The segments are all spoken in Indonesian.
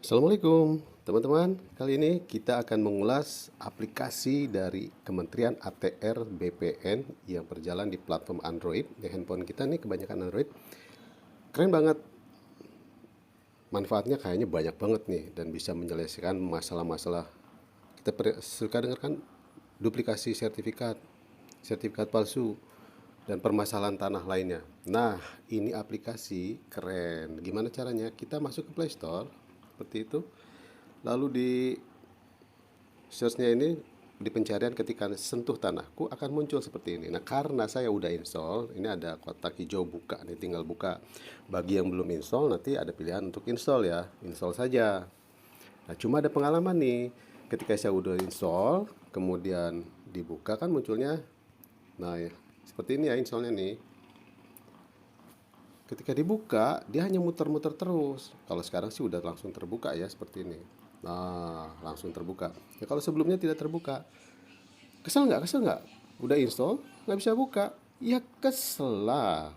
Assalamualaikum teman-teman. Kali ini kita akan mengulas aplikasi dari Kementerian ATR BPN yang berjalan di platform Android. Di handphone kita nih kebanyakan Android. Keren banget. Manfaatnya kayaknya banyak banget nih dan bisa menyelesaikan masalah-masalah. Kita suka dengar kan duplikasi sertifikat, sertifikat palsu, dan permasalahan tanah lainnya. Nah, ini aplikasi keren. Gimana caranya? Kita masuk ke Play Store seperti itu. Lalu di searchnya ini di pencarian ketika sentuh tanahku akan muncul seperti ini. Nah, karena saya udah install, ini ada kotak hijau buka nih, tinggal buka. Bagi yang belum install nanti ada pilihan untuk install ya, install saja. Nah, cuma ada pengalaman nih, ketika saya udah install, kemudian dibuka kan munculnya, nah ya, seperti ini ya installnya nih. Ketika dibuka, dia hanya muter-muter terus. Kalau sekarang sih udah langsung terbuka ya seperti ini. Nah, langsung terbuka. Ya kalau sebelumnya tidak terbuka, kesel nggak? Kesel nggak? Udah install, nggak bisa buka. Ya kesel lah.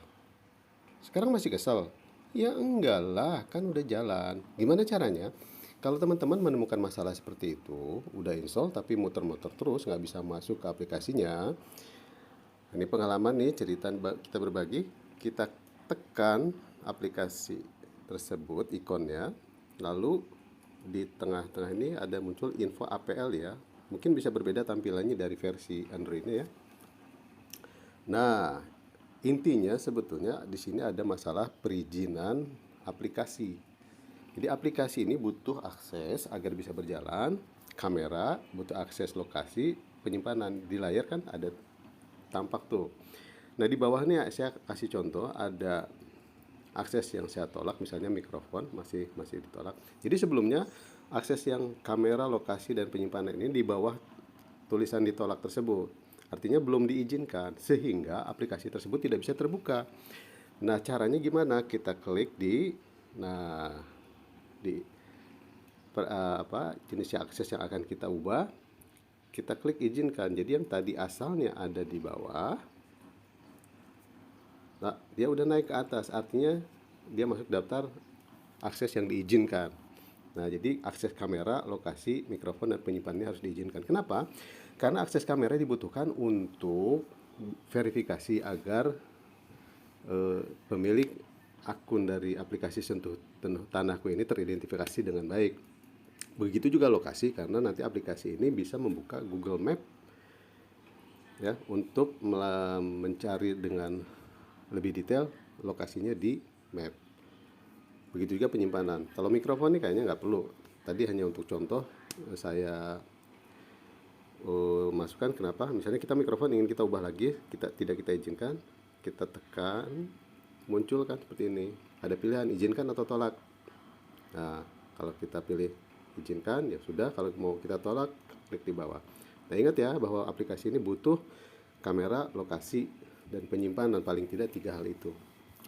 Sekarang masih kesel? Ya enggak lah, kan udah jalan. Gimana caranya? Kalau teman-teman menemukan masalah seperti itu, udah install tapi muter-muter terus, nggak bisa masuk ke aplikasinya. Ini pengalaman nih, cerita kita berbagi. Kita tekan aplikasi tersebut, ikonnya. Lalu di tengah-tengah ini ada muncul info APL ya. Mungkin bisa berbeda tampilannya dari versi Androidnya ya. Nah, intinya sebetulnya di sini ada masalah perizinan aplikasi. Jadi aplikasi ini butuh akses agar bisa berjalan, kamera, butuh akses lokasi, penyimpanan. Di layar kan ada tampak tuh. Nah, di bawah nih saya kasih contoh, ada akses yang saya tolak, misalnya mikrofon masih masih ditolak. Jadi sebelumnya akses yang kamera, lokasi, dan penyimpanan ini di bawah tulisan ditolak tersebut. Artinya belum diizinkan sehingga aplikasi tersebut tidak bisa terbuka. Nah, caranya gimana? Kita klik di nah di jenis akses yang akan kita ubah, kita klik izinkan. Jadi yang tadi asalnya ada di bawah, nah, dia udah naik ke atas, artinya dia masuk daftar akses yang diizinkan. Nah, jadi akses kamera, lokasi, mikrofon, dan penyimpanannya harus diizinkan. Kenapa? Karena akses kamera dibutuhkan untuk verifikasi agar pemilik akun dari aplikasi sentuh tanahku ini teridentifikasi dengan baik. Begitu juga lokasi, karena nanti aplikasi ini bisa membuka Google Map ya untuk mencari dengan lebih detail lokasinya di map. Begitu juga penyimpanan. Kalau mikrofon ini kayaknya nggak perlu. Tadi hanya untuk contoh saya masukkan. Kenapa? Misalnya kita mikrofon ingin kita ubah lagi, tidak kita izinkan, kita tekan, muncul kan seperti ini. Ada pilihan izinkan atau tolak. Nah, kalau kita pilih izinkan ya sudah, kalau mau kita tolak klik di bawah. Nah, ingat ya bahwa aplikasi ini butuh kamera, lokasi, dan penyimpanan, paling tidak 3 hal itu.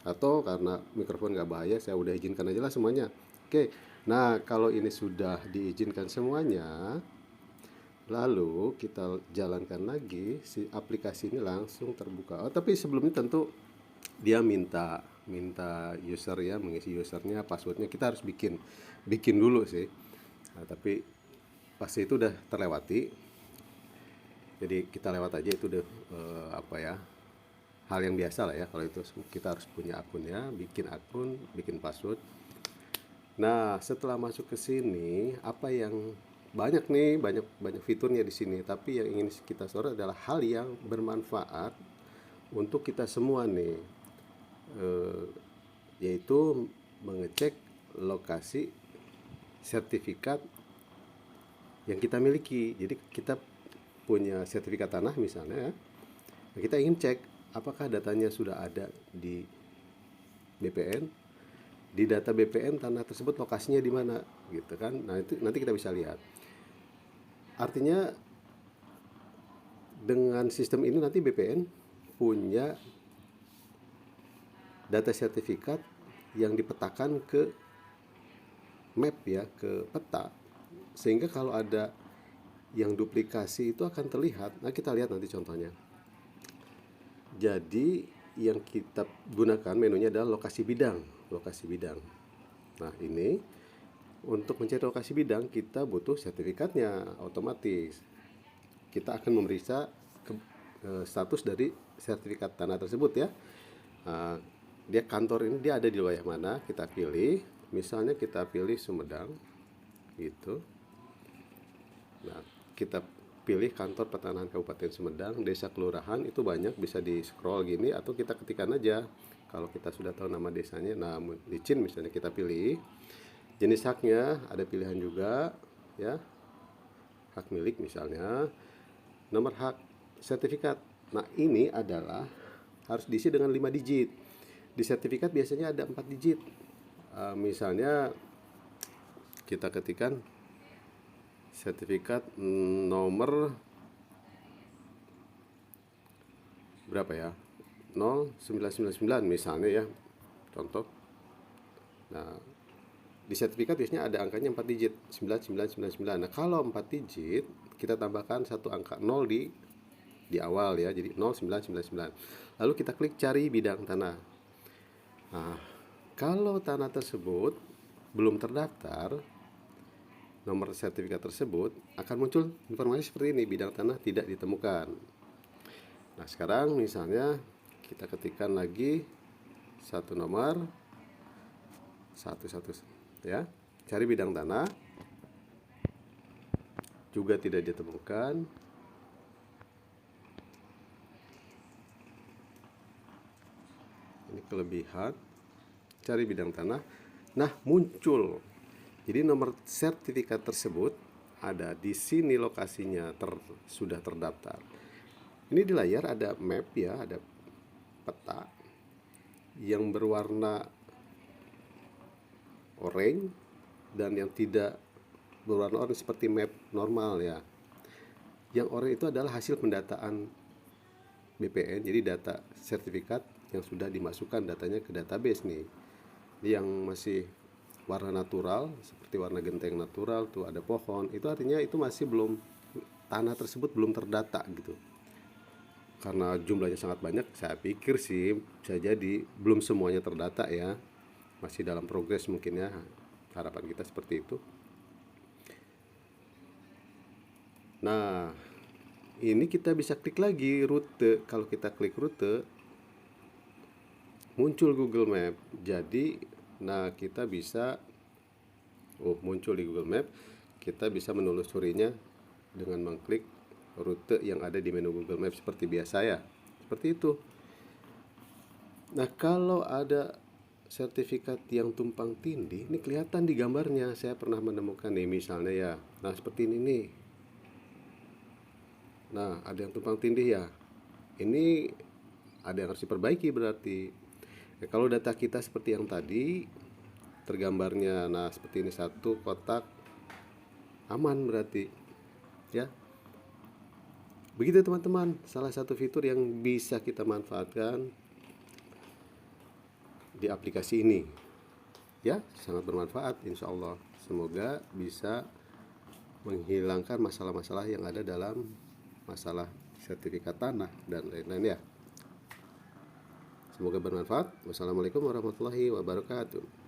Atau karena mikrofon nggak bahaya, saya udah izinkan aja lah semuanya. Oke, nah kalau ini sudah diizinkan semuanya, lalu kita jalankan lagi, si aplikasi ini langsung terbuka. Oh, tapi sebelumnya tentu dia minta minta user ya, mengisi usernya, passwordnya kita harus bikin bikin dulu sih. Nah, tapi pasti itu udah terlewati, jadi kita lewat aja itu udah apa ya, hal yang biasa lah ya. Kalau itu kita harus punya akunnya, bikin akun, bikin password. Nah, setelah masuk ke sini, apa yang banyak nih, banyak banyak fiturnya di sini, tapi yang ingin kita sorot adalah hal yang bermanfaat untuk kita semua nih, eh, yaitu mengecek lokasi sertifikat yang kita miliki. Jadi kita punya sertifikat tanah misalnya, kita ingin cek apakah datanya sudah ada di BPN. Di data BPN tanah tersebut lokasinya di mana, gitu kan? Nah, itu nanti kita bisa lihat. Artinya dengan sistem ini nanti BPN punya data sertifikat yang dipetakan ke map ya, ke peta, sehingga kalau ada yang duplikasi itu akan terlihat. Nah, kita lihat nanti contohnya. Jadi yang kita gunakan menunya adalah lokasi bidang, lokasi bidang. Nah, ini untuk mencari lokasi bidang kita butuh sertifikatnya. Otomatis kita akan memeriksa status dari sertifikat tanah tersebut ya. Dia kantor ini dia ada di wilayah mana, kita pilih. Misalnya kita pilih Sumedang gitu. Nah, kita pilih kantor pertanahan Kabupaten Sumedang, desa kelurahan, itu banyak, bisa di scroll gini atau kita ketikkan aja. Kalau kita sudah tahu nama desanya, nah licin misalnya kita pilih. Jenis haknya ada pilihan juga ya. Hak milik misalnya, nomor hak, sertifikat. Nah, ini adalah harus diisi dengan 5 digit. Di sertifikat biasanya ada 4 digit. Misalnya kita ketikkan sertifikat nomor berapa ya, 0999 misalnya ya, contoh. Nah, di sertifikat biasanya ada angkanya 4 digit, 9999. Nah, kalau 4 digit kita tambahkan satu angka 0 di awal ya, jadi 0999. Lalu kita klik cari bidang tanah. Nah, kalau tanah tersebut belum terdaftar, nomor sertifikat tersebut akan muncul informasi seperti ini, bidang tanah tidak ditemukan. Nah, sekarang misalnya kita ketikkan lagi satu nomor, satu ya, cari bidang tanah, juga tidak ditemukan. Ini kelebihan, cari bidang tanah. Nah, muncul. Jadi nomor sertifikat tersebut ada di sini, lokasinya sudah terdaftar. Ini di layar ada map ya, ada peta yang berwarna oranye dan yang tidak berwarna oranye seperti map normal ya. Yang oranye itu adalah hasil pendataan BPN, jadi data sertifikat yang sudah dimasukkan datanya ke database nih. Yang masih warna natural seperti warna genteng natural tuh ada pohon, itu artinya itu masih belum, tanah tersebut belum terdata gitu. Karena jumlahnya sangat banyak, saya pikir sih bisa jadi belum semuanya terdata ya, masih dalam progres mungkin ya, harapan kita seperti itu. Nah, ini kita bisa klik lagi rute. Kalau kita klik rute muncul Google Map. Jadi nah kita bisa muncul di Google Map, kita bisa menelusurinya dengan mengklik rute yang ada di menu Google Map seperti biasa ya, seperti itu. Nah, kalau ada sertifikat yang tumpang tindih, ini kelihatan di gambarnya. Saya pernah menemukan nih misalnya ya, nah seperti ini nih. Nah, ada yang tumpang tindih ya, ini ada yang harus diperbaiki berarti. Nah, kalau data kita seperti yang tadi tergambarnya, nah seperti ini satu kotak, aman berarti ya. Begitu teman-teman, salah satu fitur yang bisa kita manfaatkan di aplikasi ini ya, sangat bermanfaat insya Allah. Semoga bisa menghilangkan masalah-masalah yang ada dalam masalah sertifikat tanah dan lain-lain ya. Semoga bermanfaat. Wassalamualaikum warahmatullahi wabarakatuh.